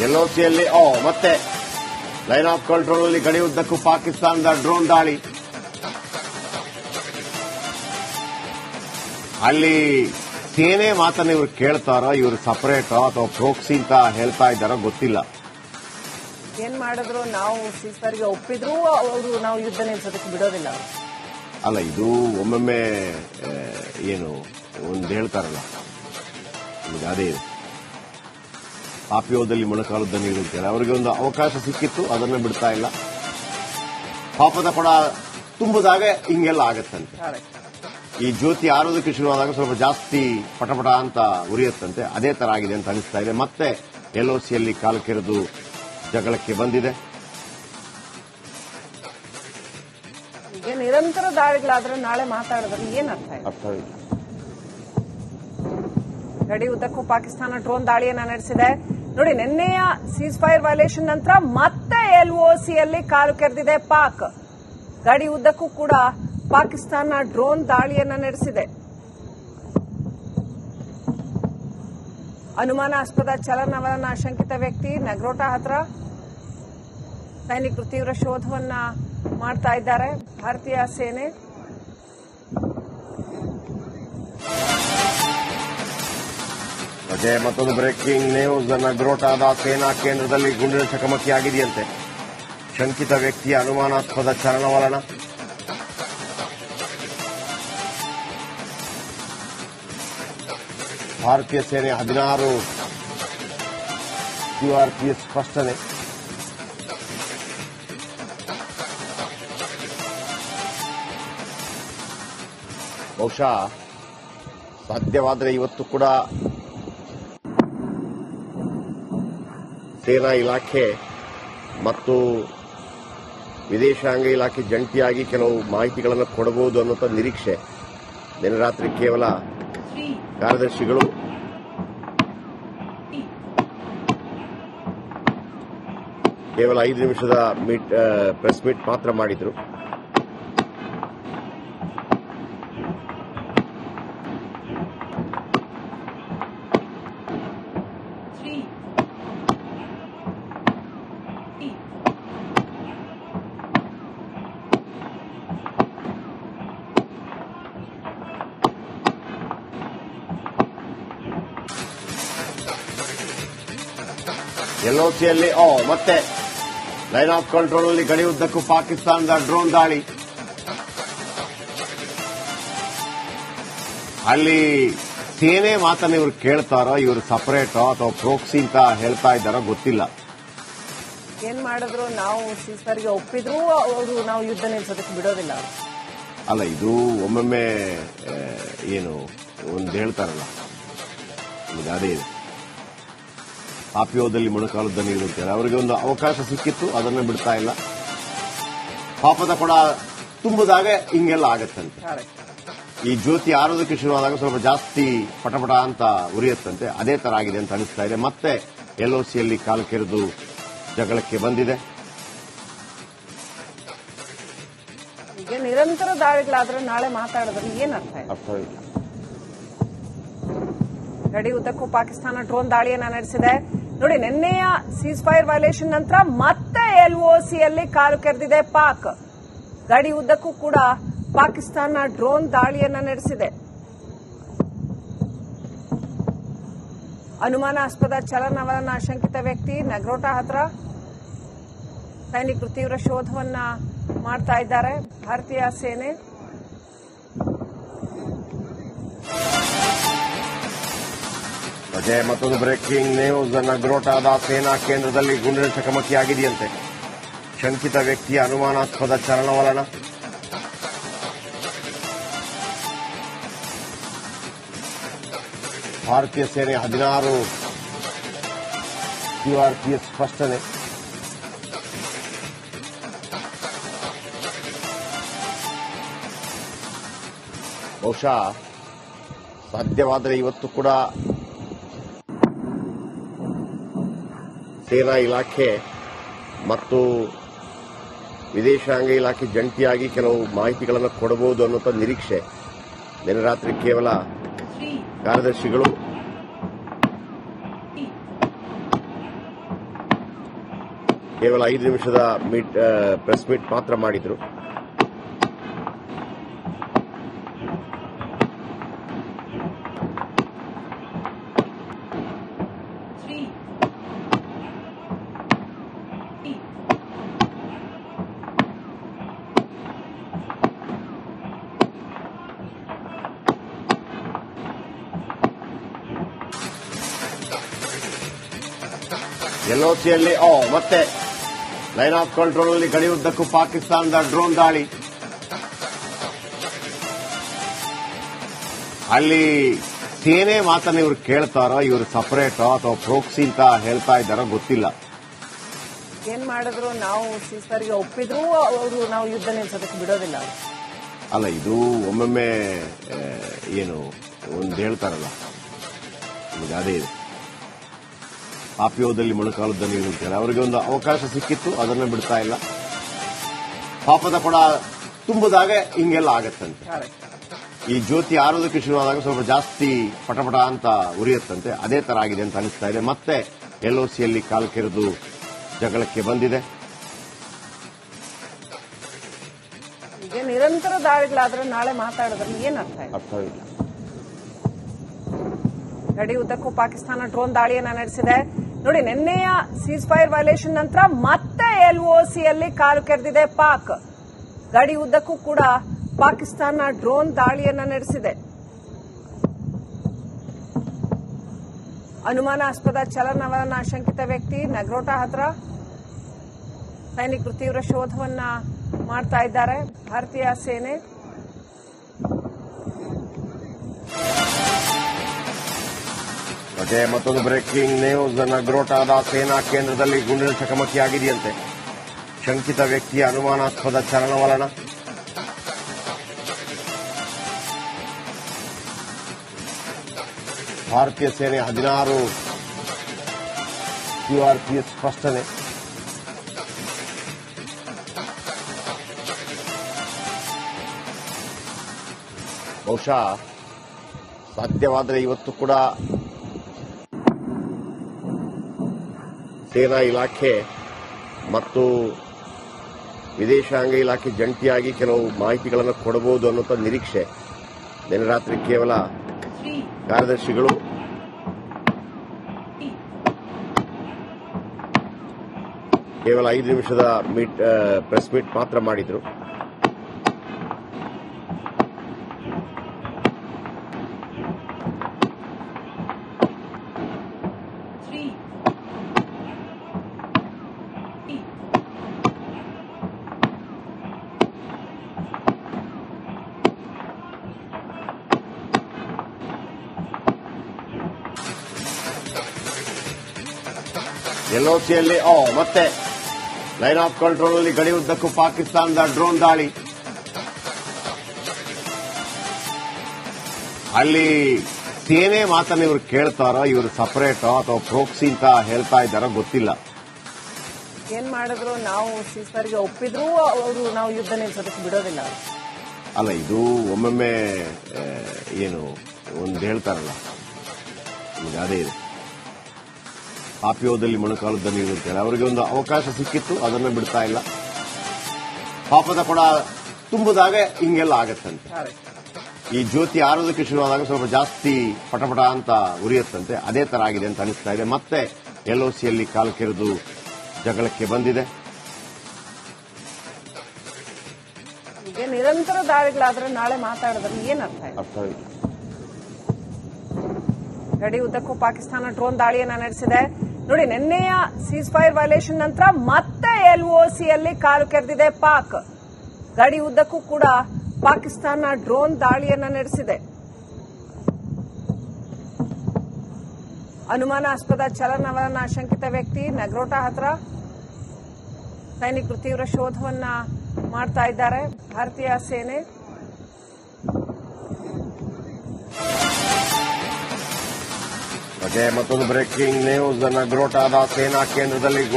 ಎಲ್ಒಸಿಯಲ್ಲಿ ಮತ್ತೆ line of control ಅಲ್ಲಿ ಗಡಿ ಉದ್ದಕ್ಕೂ ಪಾಕಿಸ್ತಾನದ ಡ್ರೋನ್ ದಾಳಿ. ಅಲ್ಲಿ ಸೇನೆ ಮಾತನ್ನು ಇವರು ಕೇಳ್ತಾರೋ, ಇವರು ಸಪರೇಟೋ ಅಥವಾ ಪ್ರೋಕ್ಸಿ ಅಂತ ಹೇಳ್ತಾ ಇದ್ದಾರೋ ಗೊತ್ತಿಲ್ಲ. ಏನ್ ಮಾಡಿದ್ರು ನಾವು ಸೀಸ್ಫೈರ್ಗೆ ಒಪ್ಪಿದ್ರು ಅವರು ನಾವು ಯುದ್ಧ ನಿಲ್ಸೋದಕ್ಕೆ ಬಿಡೋದಿಲ್ಲ. ಅಲ್ಲ, ಇದು ಒಮ್ಮೊಮ್ಮೆ ಏನು ಒಂದು ಹೇಳ್ತಾರಲ್ಲ, ಅದೇ ಪಾಪಿಯೋದಲ್ಲಿ ಮೊಣಕಾಲುದ್ದ ನೀರು ಅಂತೇಳಿ ಅವರಿಗೆ ಒಂದು ಅವಕಾಶ ಸಿಕ್ಕಿತ್ತು, ಅದನ್ನು ಬಿಡ್ತಾ ಇಲ್ಲ. ಪಾಪದ ಕೊಡ ತುಂಬುದಾಗ ಹಿಂಗೆಲ್ಲ ಆಗತ್ತಂತೆ. ಈ ಜ್ಯೋತಿ ಆರೋದಕ್ಕೆ ಶುರುವಾದಾಗ ಸ್ವಲ್ಪ ಜಾಸ್ತಿ ಪಟಪಟ ಅಂತ ಉರಿಯತ್ತಂತೆ. ಅದೇ ತರ ಆಗಿದೆ ಅಂತ ಅನಿಸ್ತಾ ಇದೆ. ಮತ್ತೆ ಎಲ್ಒಸಿಯಲ್ಲಿ ಕಾಲು ಕೆರೆದು ಜಗಳಕ್ಕೆ ಬಂದಿದೆ. ಈಗ ನಿರಂತರ ದಾಳಿಗಳಾದ್ರೆ ನಾಳೆ ಮಾತಾಡಿದ್ರೆ ಏನ್ ಅರ್ಥ ಇಲ್ಲ. ಗಡಿ ಉದ್ದಕ್ಕೂ ಪಾಕಿಸ್ತಾನ ಡ್ರೋನ್ ದಾಳಿಯನ್ನ ನಡೆಸಿದೆ. ನೋಡಿ, ನಿನ್ನೆಯ ಸೀಸ್ ಫೈರ್ ವೈಲೇಷನ್ ನಂತರ ಮತ್ತೆ ಎಲ್ಒಸಿಯಲ್ಲಿ ಕಾಲು ಕೆರೆದಿದೆ ಪಾಕ್. ಗಡಿ ಉದ್ದಕ್ಕೂ ಕೂಡ ಪಾಕಿಸ್ತಾನ ಡ್ರೋನ್ ದಾಳಿಯನ್ನ ನಡೆಸಿದೆ. ಅನುಮಾನಾಸ್ಪದ ಚಲನವಲನ ಶಂಕಿತ ವ್ಯಕ್ತಿ ನಗ್ರೋಟಾ ಹತ್ರ ಸೈನಿಕರು ತೀವ್ರ ಶೋಧವನ್ನ ಮಾಡ್ತಾ ಇದ್ದಾರೆ. ಭಾರತೀಯ ಸೇನೆ ಮತ್ತೊಂದು ಬ್ರೇಕಿಂಗ್ ನ್ಯೂಸ್. ನಗ್ರೋಟಾದ ಸೇನಾ ಕೇಂದ್ರದಲ್ಲಿ ಗುಂಡಿನ ಚಕಮಕಿ ಆಗಿದೆಯಂತೆ. ಶಂಕಿತ ವ್ಯಕ್ತಿಯ ಅನುಮಾನಾಸ್ಪದ ಚಲನವಲನ. ಭಾರತೀಯ ಸೇನೆ 16 ಸಿಆರ್ಪಿಎಫ್ ಸ್ಪಷ್ಟನೆ. ಬಹುಶಃ ಸಾಧ್ಯವಾದರೆ ಇವತ್ತು ಕೂಡ ಸೇನಾ ಇಲಾಖೆ ಮತ್ತು ವಿದೇಶಾಂಗ ಇಲಾಖೆ ಜಂಟಿಯಾಗಿ ಕೆಲವು ಮಾಹಿತಿಗಳನ್ನು ಕೊಡಬಹುದು ಅನ್ನೋ ನಿರೀಕ್ಷೆ. ನಿನ್ನೆ ರಾತ್ರಿ ಕೇವಲ ಕಾರ್ಯದರ್ಶಿಗಳು ಕೇವಲ 5 ನಿಮಿಷದ ಪ್ರೆಸ್ ಮೀಟ್ ಮಾತ್ರ ಮಾಡಿದ್ರು. ಎಲ್ಒಸಿಯಲ್ಲಿ ಮತ್ತೆ ಲೈನ್ ಆಫ್ ಕಂಟ್ರೋಲ್ ಅಲ್ಲಿ ಗಡಿ ಉದ್ದಕ್ಕೂ ಪಾಕಿಸ್ತಾನದ ಡ್ರೋನ್ ದಾಳಿ. ಅಲ್ಲಿ ಸೇನೆ ಮಾತನ್ನು ಇವರು ಕೇಳ್ತಾರೋ, ಇವರು ಸಪರೇಟೋ ಅಥವಾ ಪ್ರೋಕ್ಸಿ ಅಂತ ಹೇಳ್ತಾ ಇದ್ದಾರೋ ಗೊತ್ತಿಲ್ಲ. ಏನ್ ಮಾಡಿದ್ರು ನಾವು ಸೀಸ್ಫೈರ್ಗೆ ಒಪ್ಪಿದ್ರು ಅವರು ನಾವು ಯುದ್ಧ ನಿಲ್ಸೋದಕ್ಕೆ ಬಿಡೋದಿಲ್ಲ. ಅಲ್ಲ, ಇದು ಒಮ್ಮೊಮ್ಮೆ ಏನು ಒಂದು ಹೇಳ್ತಾರಲ್ಲ, ಅದೇ ಪಾಪಿಯೋದಲ್ಲಿ ಮೊಣಕಾಲುದ್ದ ನೀರು ಅಂತೇಳಿ ಅವರಿಗೆ ಒಂದು ಅವಕಾಶ ಸಿಕ್ಕಿತ್ತು, ಅದನ್ನು ಬಿಡ್ತಾ ಇಲ್ಲ. ಪಾಪದ ಕೊಡ ತುಂಬುದಾಗ ಹಿಂಗೆಲ್ಲ ಆಗತ್ತಂತೆ. ಈ ಜ್ಯೋತಿ ಆರೋದಕ್ಕೆ ಶುರುವಾದಾಗ ಸ್ವಲ್ಪ ಜಾಸ್ತಿ ಪಟಪಟ ಅಂತ ಉರಿಯತ್ತಂತೆ. ಅದೇ ತರ ಆಗಿದೆ ಅಂತ ಅನಿಸ್ತಾ ಇದೆ. ಮತ್ತೆ ಎಲ್ಒಸಿಯಲ್ಲಿ ಕಾಲು ಕೆರೆದು ಜಗಳಕ್ಕೆ ಬಂದಿದೆ. ಈಗ ನಿರಂತರ ದಾಳಿಗಳಾದ್ರೆ ನಾಳೆ ಮಾತಾಡಿದ್ರೆ ಏನ್ ಅರ್ಥ ಇಲ್ಲ. ಗಡಿ ಉದ್ದಕ್ಕೂ ಪಾಕಿಸ್ತಾನ ಡ್ರೋನ್ ದಾಳಿಯನ್ನ ನಡೆಸಿದೆ. ನೋಡಿ, ನಿನ್ನೆಯ ಸೀಸ್ ಫೈರ್ ವೈಲೇಷನ್ ನಂತರ ಮತ್ತೆ ಎಲ್ಒಸಿಯಲ್ಲಿ ಕಾಲು ಕೆರೆದಿದೆ ಪಾಕ್. ಗಡಿ ಉದ್ದಕ್ಕೂ ಕೂಡ ಪಾಕಿಸ್ತಾನ ಡ್ರೋನ್ ದಾಳಿಯನ್ನ ನಡೆಸಿದೆ. ಅನುಮಾನಾಸ್ಪದ ಚಲನವಲನ ಶಂಕಿತ ವ್ಯಕ್ತಿ ನಗ್ರೋಟಾ ಹತ್ರ ಸೈನಿಕರು ತೀವ್ರ ಶೋಧವನ್ನ ಮಾಡ್ತಾ ಇದ್ದಾರೆ. ಭಾರತೀಯ ಸೇನೆ ಮತ್ತೊಂದು ಬ್ರೇಕಿಂಗ್ ನ್ಯೂಸ್. ನಗ್ರೋಟಾದ ಸೇನಾ ಕೇಂದ್ರದಲ್ಲಿ ಗುಂಡಿನ ಚಕಮಕಿ ಆಗಿದೆಯಂತೆ. ಶಂಕಿತ ವ್ಯಕ್ತಿಯ ಅನುಮಾನಾಸ್ಪದ ಚಲನವಲನ. ಭಾರತೀಯ ಸೇನೆ 16 ಸಿಆರ್ಪಿಎಫ್ ಸ್ಪಷ್ಟನೆ. ಬಹುಶಃ ಸಾಧ್ಯವಾದರೆ ಇವತ್ತು ಕೂಡ ಸೇನಾ ಇಲಾಖೆ ಮತ್ತು ವಿದೇಶಾಂಗ ಇಲಾಖೆ ಜಂಟಿಯಾಗಿ ಕೆಲವು ಮಾಹಿತಿಗಳನ್ನು ಕೊಡಬಹುದು ಅನ್ನೋ ನಿರೀಕ್ಷೆ. ನಿನ್ನೆ ರಾತ್ರಿ ಕೇವಲ ಕಾರ್ಯದರ್ಶಿಗಳು ಕೇವಲ 5 ನಿಮಿಷದ ಪ್ರೆಸ್ ಮೀಟ್ ಮಾತ್ರ ಮಾಡಿದ್ರು. LOCಯಲ್ಲಿ ಮತ್ತೆ ಲೈನ್ ಆಫ್ ಕಂಟ್ರೋಲ್ ಅಲ್ಲಿ ಗಡಿ ಉದ್ದಕ್ಕೂ ಪಾಕಿಸ್ತಾನದ ಡ್ರೋನ್ ದಾಳಿ. ಅಲ್ಲಿ ಸೇನೆ ಮಾತನ್ನ ಇವರು ಕೇಳ್ತಾರೋ, ಇವರು ಸಪರೇಟೋ ಅಥವಾ ಪ್ರೋಕ್ಸಿ ಅಂತ ಹೇಳ್ತಾ ಇದ್ದಾರೋ ಗೊತ್ತಿಲ್ಲ. ಏನ್ ಮಾಡಿದ್ರು ನಾವು ಸೀಸ್ಫೈರ್ಗೆ ಒಪ್ಪಿದ್ರು ಅವರು ನಾವು ಯುದ್ಧ ನಿಲ್ಸೋದಕ್ಕೆ ಬಿಡೋದಿಲ್ಲ. ಅಲ್ಲ, ಇದು ಒಮ್ಮೊಮ್ಮೆ ಏನು ಒಂದು ಹೇಳ್ತಾರಲ್ಲ, ಈಗ ಅದೇ ಇದೆ, ಆಪಿಯೋದಲ್ಲಿ ಮೊಣಕಾಲುದ್ದ ನೀರು ಅಂತಾರೆ. ಅವರಿಗೆ ಒಂದು ಅವಕಾಶ ಸಿಕ್ಕಿತ್ತು, ಅದನ್ನ ಬಿಡ್ತಾ ಇಲ್ಲ. ಪಾಪದ ಕೊಡ ತುಂಬುದಾಗ ಹಿಂಗೆಲ್ಲ ಆಗತ್ತಂತೆ. ಈ ಜ್ಯೋತಿ ಆರೋದಕ್ಕೆ ಶುರುವಾದಾಗ ಸ್ವಲ್ಪ ಜಾಸ್ತಿ ಪಟಪಟ ಅಂತ ಉರಿಯುತ್ತಂತೆ. ಅದೇ ತರ ಆಗಿದೆ ಅಂತ ಅನಿಸ್ತಾ ಇದೆ. ಮತ್ತೆ LOCಯಲ್ಲಿ ಕಾಲು ಕೆರೆದು ಜಗಳಕ್ಕೆ ಬಂದಿದೆ. ಈಗ ನಿರಂತರ ದಾಳಿಗಳಾದ್ರೆ ನಾಳೆ ಮಾತಾಡೋದ್ರಲ್ಲಿ ಏನ್ ಅರ್ಥವಿಲ್ಲ. ಗಡಿ ಉದ್ದಕ್ಕೂ ಪಾಕಿಸ್ತಾನ ಡ್ರೋನ್ ದಾಳಿಯನ್ನ ನಡೆಸಿದೆ. ನೋಡಿ, ನಿನ್ನೆಯ ಸೀಸ್ ಫೈರ್ ವೈಲೇಷನ್ ನಂತರ ಮತ್ತೆ LOCಯಲ್ಲಿ ಕಾಲು ಕೆರೆದಿದೆ ಪಾಕ್. ಗಡಿ ಉದ್ದಕ್ಕೂ ಕೂಡ ಪಾಕಿಸ್ತಾನ ಡ್ರೋನ್ ದಾಳಿಯನ್ನ ನಡೆಸಿದೆ. ಅನುಮಾನಾಸ್ಪದ ಚಲನವಲನ ಶಂಕಿತ ವ್ಯಕ್ತಿ ನಗ್ರೋಟಾ ಹತ್ರ ಸೈನಿಕರು ತೀವ್ರ ಶೋಧವನ್ನ ಮಾಡ್ತಾ ಇದ್ದಾರೆ. ಭಾರತೀಯ ಸೇನೆ ಮತ್ತೊಂದು ಬ್ರೇಕಿಂಗ್ ನ್ಯೂಸ್. ನಗ್ರೋಟಾದ ಸೇನಾ ಕೇಂದ್ರದಲ್ಲಿ ಗುಂಡಿನ ಚಕಮಕಿಯಾಗಿದೆಯಂತೆ. ಶಂಕಿತ ವ್ಯಕ್ತಿಯ ಅನುಮಾನಾಸ್ಪದ ಚಲನವಲನ. ಭಾರತೀಯ ಸೇನೆ 16 QRPS ಸ್ಪಷ್ಟನೆ. ಬಹುಶಃ ಸಾಧ್ಯವಾದರೆ ಇವತ್ತು ಕೂಡ ಸೇನಾ ಇಲಾಖೆ ಮತ್ತು ವಿದೇಶಾಂಗ ಇಲಾಖೆ ಜಂಟಿಯಾಗಿ ಕೆಲವು ಮಾಹಿತಿಗಳನ್ನು ಕೊಡಬಹುದು ಅನ್ನುವಂಥ ನಿರೀಕ್ಷೆ. ನಿನ್ನೆ ರಾತ್ರಿ ಕೇವಲ ಕಾರ್ಯದರ್ಶಿಗಳು ಕೇವಲ 5 ನಿಮಿಷದ ಪ್ರೆಸ್ ಮೀಟ್ ಮಾತ್ರ ಮಾಡಿದ್ರು. LOCಯಲ್ಲಿ ಮತ್ತೆ ಲೈನ್ ಆಫ್ ಕಂಟ್ರೋಲ್ ಅಲ್ಲಿ ಗಡಿ ಉದ್ದಕ್ಕೂ ಪಾಕಿಸ್ತಾನದ ಡ್ರೋನ್ ದಾಳಿ. ಅಲ್ಲಿ ಸೇನೆ ಮಾತನ್ನ ಇವರು ಕೇಳ್ತಾರೋ, ಇವರು ಸಪರೇಟೋ ಅಥವಾ ಪ್ರೋಕ್ಸಿ ಅಂತ ಹೇಳ್ತಾ ಇದ್ದಾರೋ ಗೊತ್ತಿಲ್ಲ. ಏನ್ ಮಾಡಿದ್ರು ನಾವು ಸೀಸ್ಫೈರ್ಗೆ ಒಪ್ಪಿದ್ರು ಅವರು ನಾವು ಯುದ್ಧ ನಿಲ್ಸೋದಕ್ಕೆ ಬಿಡೋದಿಲ್ಲ. ಅಲ್ಲ, ಇದು ಒಮ್ಮೊಮ್ಮೆ ಏನು ಒಂದು ಹೇಳ್ತಾರಲ್ಲ, ಈಗ ಅದೇ ಇದೆ, ಆಪಿಯೋದಲ್ಲಿ ಮೊಣಕಾಲುದ್ದ ನೀರು ಅಂತಾರೆ. ಅವರಿಗೆ ಒಂದು ಅವಕಾಶ ಸಿಕ್ಕಿತ್ತು, ಅದನ್ನ ಬಿಡ್ತಾ ಇಲ್ಲ. ಪಾಪದ ಕೊಡ ತುಂಬುದಾಗ ಹಿಂಗೆಲ್ಲ ಆಗತ್ತಂತೆ. ಈ ಜ್ಯೋತಿ ಆರೋದಕ್ಕೆ ಶುರುವಾದಾಗ ಸ್ವಲ್ಪ ಜಾಸ್ತಿ ಪಟಪಟ ಅಂತ ಉರಿಯುತ್ತಂತೆ. ಅದೇ ತರ ಆಗಿದೆ ಅಂತ ಅನಿಸ್ತಾ ಇದೆ. ಮತ್ತೆ LOCಯಲ್ಲಿ ಕಾಲು ಕೆರೆದು ಜಗಳಕ್ಕೆ ಬಂದಿದೆ. ಈಗ ನಿರಂತರ ದಾಳಿಗಳಾದ್ರೆ ನಾಳೆ ಮಾತಾಡೋದ್ರಲ್ಲಿ ಏನ್ ಅರ್ಥವಿಲ್ಲ. ಗಡಿ ಉದ್ದಕ್ಕೂ ಪಾಕಿಸ್ತಾನ ಡ್ರೋನ್ ದಾಳಿಯನ್ನ ನಡೆಸಿದೆ. ನೋಡಿ, ನಿನ್ನೆಯ ಸೀಸ್ ಫೈರ್ ವೈಲೇಷನ್ ನಂತರ ಮತ್ತೆ LOCಯಲ್ಲಿ ಕಾಲು ಕೆರೆದಿದೆ ಪಾಕ್. ಗಡಿ ಉದ್ದಕ್ಕೂ ಕೂಡ ಪಾಕಿಸ್ತಾನ ಡ್ರೋನ್ ದಾಳಿಯನ್ನ ನಡೆಸಿದೆ. ಅನುಮಾನಾಸ್ಪದ ಚಲನವಲನ ಶಂಕಿತ ವ್ಯಕ್ತಿ ನಗ್ರೋಟಾ ಹತ್ರ ಸೈನಿಕರು ತೀವ್ರ ಶೋಧವನ್ನ ಮಾಡ್ತಾ ಇದ್ದಾರೆ. ಭಾರತೀಯ ಸೇನೆ ಮತ್ತೊಂದು ಬ್ರೇಕಿಂಗ್ ನ್ಯೂಸ್. ನಗ್ರೋಟಾದ ಸೇನಾ ಕೇಂದ್ರದಲ್ಲಿ